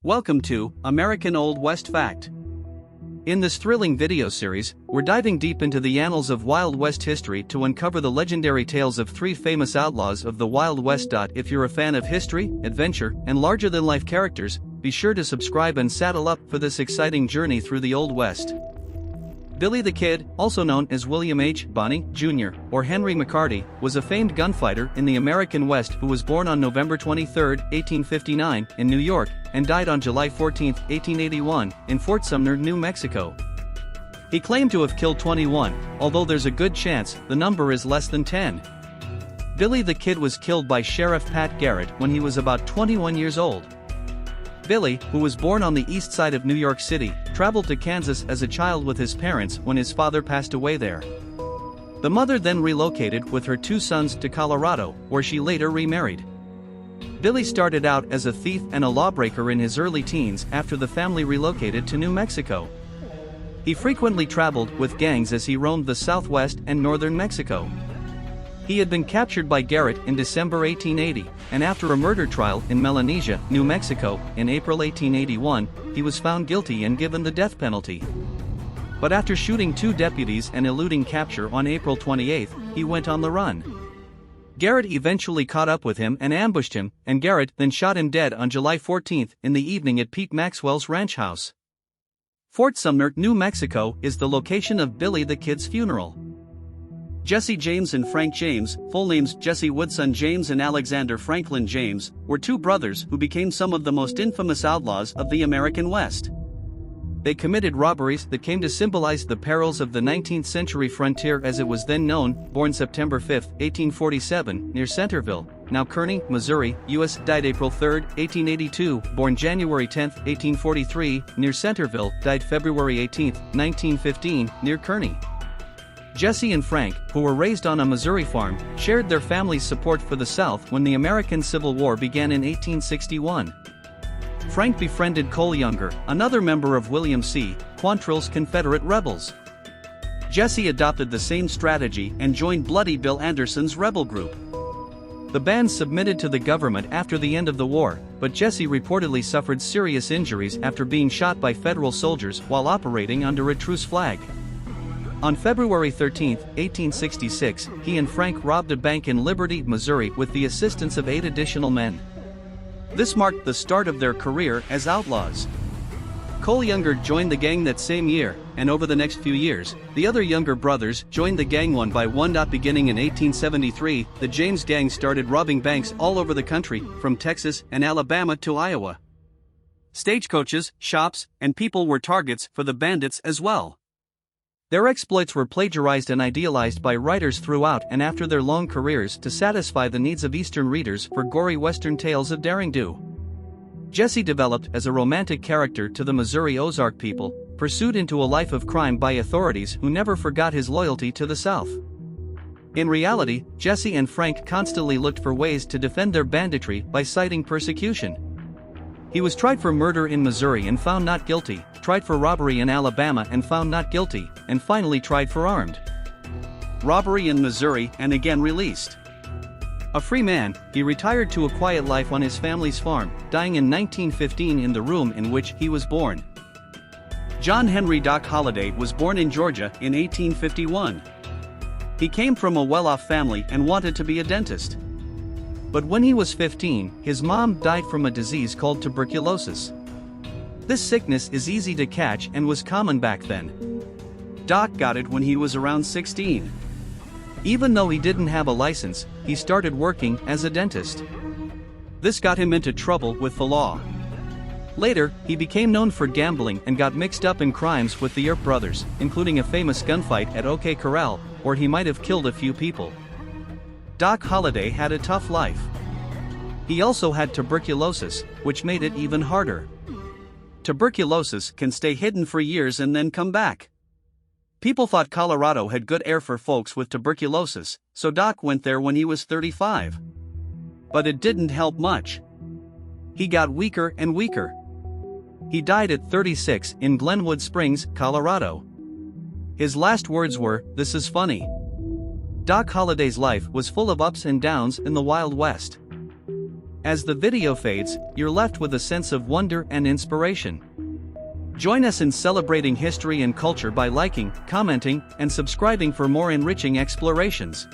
Welcome to American Old West Fact. In this thrilling video series, we're diving deep into the annals of Wild West history to uncover the legendary tales of three famous outlaws of the Wild West. If you're a fan of history, adventure, and larger-than-life characters, be sure to subscribe and saddle up for this exciting journey through the Old West. Billy the Kid, also known as William H. Bonney, Jr., or Henry McCarty, was a famed gunfighter in the American West who was born on November 23, 1859, in New York, and died on July 14, 1881, in Fort Sumner, New Mexico. He claimed to have killed 21, although there's a good chance the number is less than 10. Billy the Kid was killed by Sheriff Pat Garrett when he was about 21 years old. Billy, who was born on the east side of New York City, traveled to Kansas as a child with his parents when his father passed away there. The mother then relocated with her two sons to Colorado, where she later remarried. Billy started out as a thief and a lawbreaker in his early teens after the family relocated to New Mexico. He frequently traveled with gangs as he roamed the southwest and northern Mexico. He had been captured by Garrett in December 1880, and after a murder trial in Melanesia, New Mexico, in April 1881, he was found guilty and given the death penalty. But after shooting two deputies and eluding capture on April 28, he went on the run. Garrett eventually caught up with him and ambushed him, and Garrett then shot him dead on July 14 in the evening at Pete Maxwell's ranch house. Fort Sumner, New Mexico, is the location of Billy the Kid's funeral. Jesse James and Frank James, full names Jesse Woodson James and Alexander Franklin James, were two brothers who became some of the most infamous outlaws of the American West. They committed robberies that came to symbolize the perils of the 19th century frontier as it was then known. Born September 5, 1847, near Centerville, now Kearney, Missouri, U.S. Died April 3, 1882, born January 10, 1843, near Centerville, died February 18, 1915, near Kearney. Jesse and Frank, who were raised on a Missouri farm, shared their family's support for the South when the American Civil War began in 1861. Frank befriended Cole Younger, another member of William C. Quantrill's Confederate rebels. Jesse adopted the same strategy and joined Bloody Bill Anderson's rebel group. The band submitted to the government after the end of the war, but Jesse reportedly suffered serious injuries after being shot by federal soldiers while operating under a truce flag. On February 13, 1866, he and Frank robbed a bank in Liberty, Missouri with the assistance of 8 additional men. This marked the start of their career as outlaws. Cole Younger joined the gang that same year, and over the next few years, the other Younger brothers joined the gang one by one. Beginning in 1873, the James gang started robbing banks all over the country, from Texas and Alabama to Iowa. Stagecoaches, shops, and people were targets for the bandits as well. Their exploits were plagiarized and idealized by writers throughout and after their long careers to satisfy the needs of Eastern readers for gory Western tales of derring-do. Jesse developed as a romantic character to the Missouri Ozark people, pursued into a life of crime by authorities who never forgot his loyalty to the South. In reality, Jesse and Frank constantly looked for ways to defend their banditry by citing persecution. He was tried for murder in Missouri and found not guilty, tried for robbery in Alabama and found not guilty, and finally tried for armed robbery in Missouri and again released. A free man, he retired to a quiet life on his family's farm, dying in 1915 in the room in which he was born. John Henry Doc Holliday was born in Georgia in 1851. He came from a well-off family and wanted to be a dentist. But when he was 15, his mom died from a disease called tuberculosis. This sickness is easy to catch and was common back then. Doc got it when he was around 16. Even though he didn't have a license, he started working as a dentist. This got him into trouble with the law. Later, he became known for gambling and got mixed up in crimes with the Earp brothers, including a famous gunfight at OK Corral, where he might have killed a few people. Doc Holliday had a tough life. He also had tuberculosis, which made it even harder. Tuberculosis can stay hidden for years and then come back. People thought Colorado had good air for folks with tuberculosis, so Doc went there when he was 35. But it didn't help much. He got weaker and weaker. He died at 36 in Glenwood Springs, Colorado. His last words were, "This is funny." Doc Holliday's life was full of ups and downs in the Wild West. As the video fades, you're left with a sense of wonder and inspiration. Join us in celebrating history and culture by liking, commenting, and subscribing for more enriching explorations.